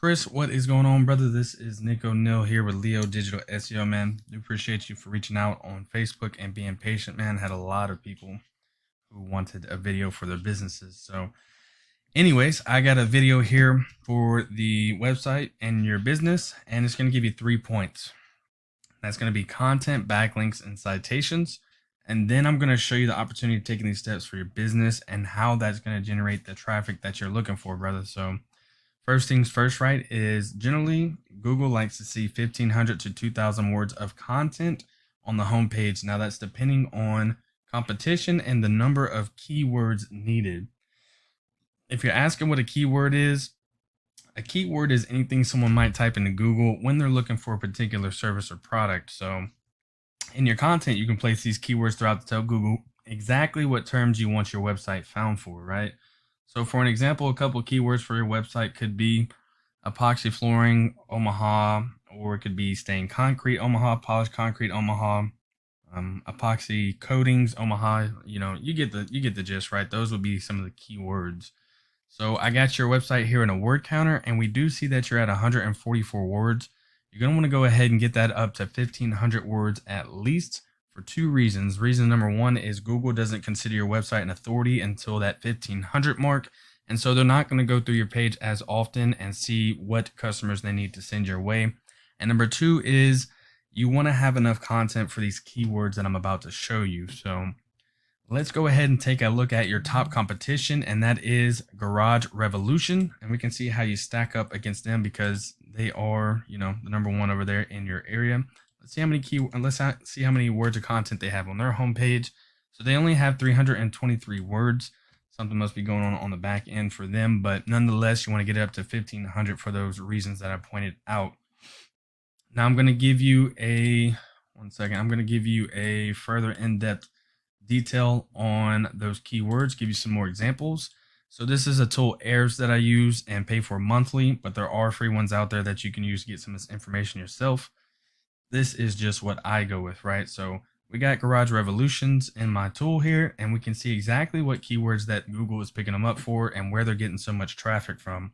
Chris, what is going on, brother? This is Nick O'Neill here with Leo Digital SEO, man. Do appreciate you for reaching out on Facebook and being patient, man. Had a lot of people who wanted a video for their businesses. So, anyways, I got a video here for the website and your business, and it's going to give you 3 points. That's going to be content, backlinks, and citations. And then I'm going to show you the opportunity of taking these steps for your business and how that's going to generate the traffic that you're looking for, brother. So, first things first, right, is generally Google likes to see 1,500 to 2,000 words of content on the homepage. Now, that's depending on competition and the number of keywords needed. If you're asking what a keyword is anything someone might type into Google when they're looking for a particular service or product. So in your content, you can place these keywords throughout to tell Google exactly what terms you want your website found for, right? So for an example, a couple of keywords for your website could be epoxy flooring, Omaha, or it could be stained concrete, Omaha, polished concrete, Omaha, epoxy coatings, Omaha. You get the gist, right? Those would be some of the keywords. So I got your website here in a word counter, and we do see that you're at 144 words. You're going to want to go ahead and get that up to 1,500 words at least for 2 reasons. Reason number 1 is Google doesn't consider your website an authority until that 1,500 mark. And so they're not going to go through your page as often and see what customers they need to send your way. And number 2 is you want to have enough content for these keywords that I'm about to show you. So let's go ahead and take a look at your top competition, and that is Garage Revolution. And we can see how you stack up against them because they are, the number 1 over there in your area. Let's see how many words of content they have on their homepage. So they only have 323 words. Something must be going on the back end for them, but nonetheless, you want to get it up to 1,500 for those reasons that I pointed out. Now I'm going to give you I'm going to give you a further in-depth detail on those keywords, give you some more examples. So this is a tool, Ahrefs, that I use and pay for monthly, but there are free ones out there that you can use to get some of this information yourself. This is just what I go with, right? So we got Garage Revolutions in my tool here, and we can see exactly what keywords that Google is picking them up for and where they're getting so much traffic from.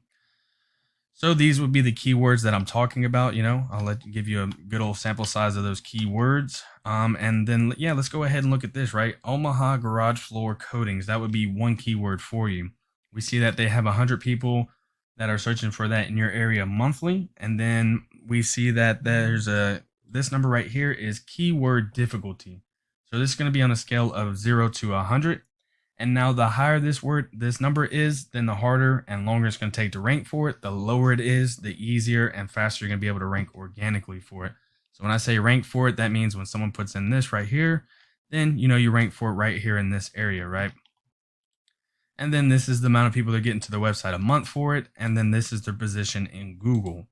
So these would be the keywords that I'm talking about. I'll give you a good old sample size of those keywords. And then, let's go ahead and look at this, right? Omaha garage floor coatings. That would be one keyword for you. We see that they have 100 people that are searching for that in your area monthly. And then we see that this number right here is keyword difficulty. So this is going to be on a scale of 0 to 100. And now the higher this number is, then the harder and longer it's going to take to rank for it. The lower it is, the easier and faster you're going to be able to rank organically for it. So when I say rank for it, that means when someone puts in this right here, then you rank for it right here in this area, right? And then this is the amount of people that are getting to their website a month for it. And then this is their position in Google.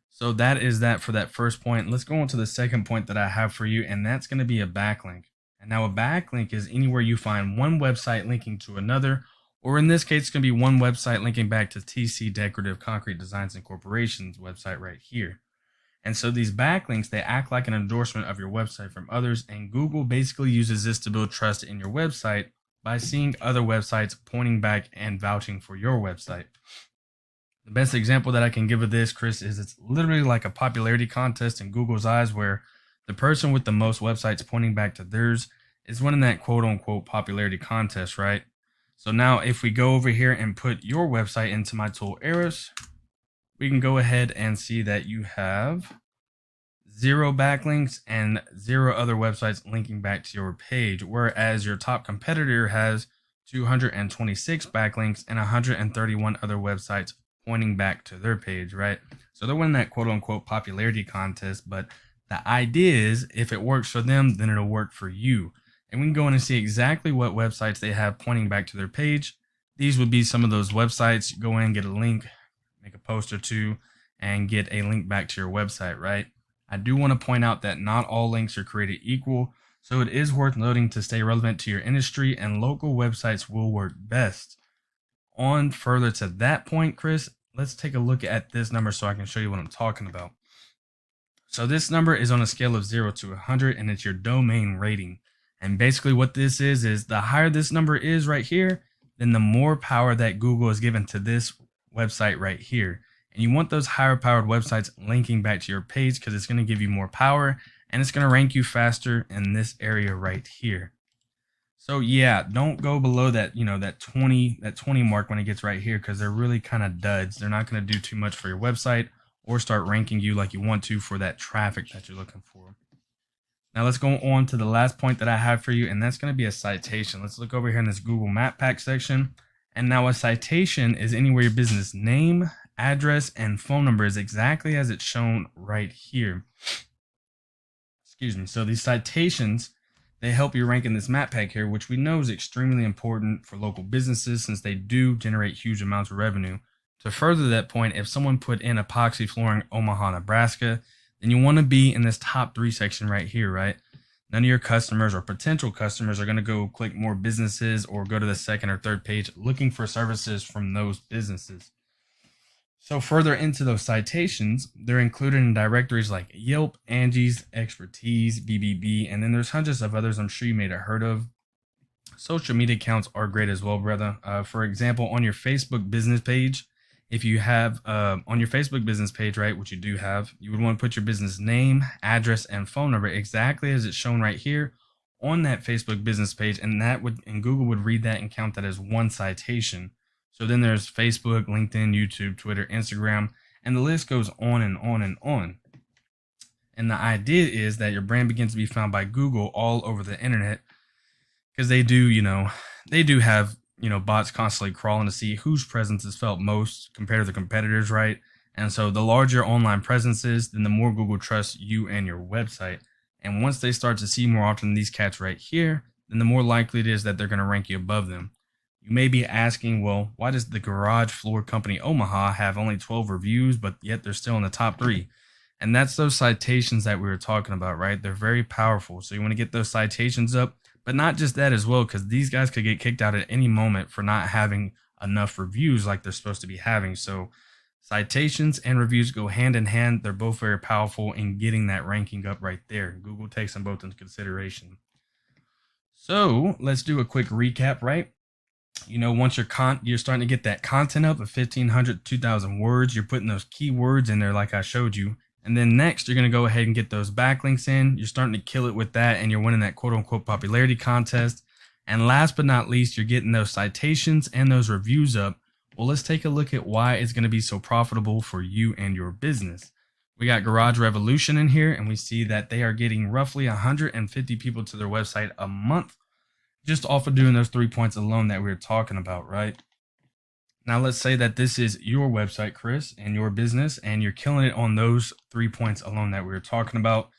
So that is that for that first point. Let's go on to the second point that I have for you, and that's going to be a backlink. And now a backlink is anywhere you find one website linking to another, or in this case, it's going to be one website linking back to TC Decorative Concrete Designs and Corporation's website right here. And so these backlinks, they act like an endorsement of your website from others, and Google basically uses this to build trust in your website by seeing other websites pointing back and vouching for your website. The best example that I can give of this, Chris, is it's literally like a popularity contest in Google's eyes, where the person with the most websites pointing back to theirs is winning that quote unquote popularity contest, right? So now if we go over here and put your website into my tool Ahrefs, we can go ahead and see that you have 0 backlinks and 0 other websites linking back to your page, whereas your top competitor has 226 backlinks and 131 other websites pointing back to their page, right? So they're winning that quote unquote popularity contest, but the idea is if it works for them, then it'll work for you. And we can go in and see exactly what websites they have pointing back to their page. These would be some of those websites. Go in, get a link, make a post or two, and get a link back to your website, right? I do want to point out that not all links are created equal, so it is worth noting to stay relevant to your industry, and local websites will work best. On further to that point, Chris, let's take a look at this number so I can show you what I'm talking about. So this number is on a scale of 0 to 100, and it's your domain rating. And basically what this is the higher this number is right here, then the more power that Google is given to this website right here. And you want those higher powered websites linking back to your page because it's going to give you more power and it's going to rank you faster in this area right here. So yeah, don't go below that, that 20 mark when it gets right here, because they're really kind of duds. They're not going to do too much for your website or start ranking you like you want to for that traffic that you're looking for. Now let's go on to the last point that I have for you, and that's going to be a citation. Let's look over here in this Google Map Pack section. And now a citation is anywhere your business name, address, and phone number is exactly as it's shown right here. Excuse me. So these citations, they help you rank in this map pack here, which we know is extremely important for local businesses since they do generate huge amounts of revenue. To further that point, if someone put in epoxy flooring Omaha, Nebraska, then you want to be in this top 3 section right here, right? None of your customers or potential customers are going to go click more businesses or go to the 2nd or 3rd page looking for services from those businesses. So further into those citations, they're included in directories like Yelp, Angie's, Expertise, BBB, and then there's hundreds of others I'm sure you may have heard of. Social media accounts are great as well, brother. For example, on your Facebook business page, if you have on your Facebook business page, right, which you do have, you would want to put your business name, address, and phone number exactly as it's shown right here on that Facebook business page, and Google would read that and count that as one citation. So then there's Facebook, LinkedIn, YouTube, Twitter, Instagram, and the list goes on and on and on. And the idea is that your brand begins to be found by Google all over the internet, because they do have, bots constantly crawling to see whose presence is felt most compared to the competitors, right? And so the larger online presence is, then the more Google trusts you and your website. And once they start to see more often these cats right here, then the more likely it is that they're going to rank you above them. You may be asking, well, why does the garage floor company Omaha have only 12 reviews, but yet they're still in the top 3? And that's those citations that we were talking about, right? They're very powerful. So you want to get those citations up, but not just that as well, because these guys could get kicked out at any moment for not having enough reviews like they're supposed to be having. So citations and reviews go hand in hand. They're both very powerful in getting that ranking up right there. Google takes them both into consideration. So let's do a quick recap, right? Once you're starting to get that content up of 1,500 to 2,000 words, you're putting those keywords in there like I showed you. And then next, you're going to go ahead and get those backlinks in. You're starting to kill it with that, and you're winning that quote-unquote popularity contest. And last but not least, you're getting those citations and those reviews up. Well, let's take a look at why it's going to be so profitable for you and your business. We got Garage Revolution in here, and we see that they are getting roughly 150 people to their website a month just off of doing those 3 points alone that we were talking about, right? Now, let's say that this is your website, Chris, and your business, and you're killing it on those 3 points alone that we were talking about.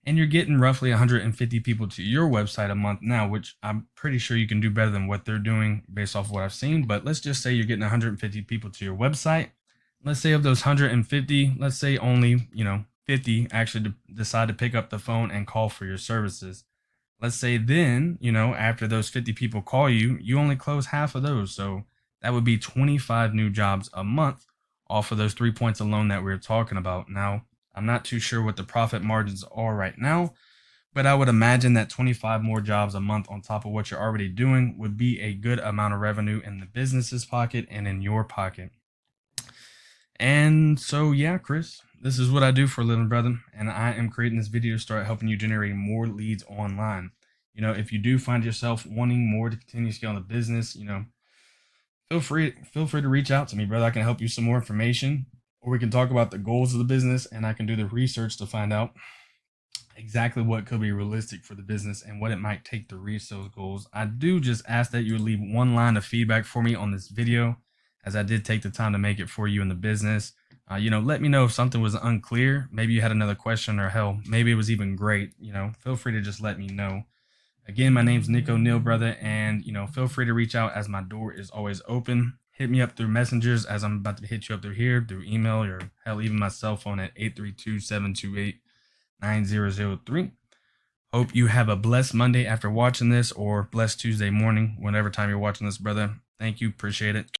And you're getting roughly 150 people to your website a month now, which I'm pretty sure you can do better than what they're doing based off of what I've seen. But let's just say you're getting 150 people to your website. Let's say of those 150, let's say only, 50 actually decide to pick up the phone and call for your services. Let's say then, after those 50 people call you, you only close half of those. So that would be 25 new jobs a month off of those 3 points alone that we were talking about. Now, I'm not too sure what the profit margins are right now, but I would imagine that 25 more jobs a month on top of what you're already doing would be a good amount of revenue in the business's pocket and in your pocket. And so, yeah, Chris, this is what I do for a living, brother. And I am creating this video to start helping you generate more leads online. If you do find yourself wanting more to continue scaling the business, feel free to reach out to me, brother. I can help you some more information, or we can talk about the goals of the business, and I can do the research to find out exactly what could be realistic for the business and what it might take to reach those goals. I do just ask that you would leave one line of feedback for me on this video, as I did take the time to make it for you in the business. Let me know if something was unclear. Maybe you had another question, or hell, maybe it was even great. Feel free to just let me know. Again, my name's Nick O'Neill, brother, and feel free to reach out, as my door is always open. Hit me up through messengers, as I'm about to hit you up through here, through email, or hell, even my cell phone at 832-728-9003. Hope you have a blessed Monday after watching this, or blessed Tuesday morning, whenever time you're watching this, brother. Thank you. Appreciate it.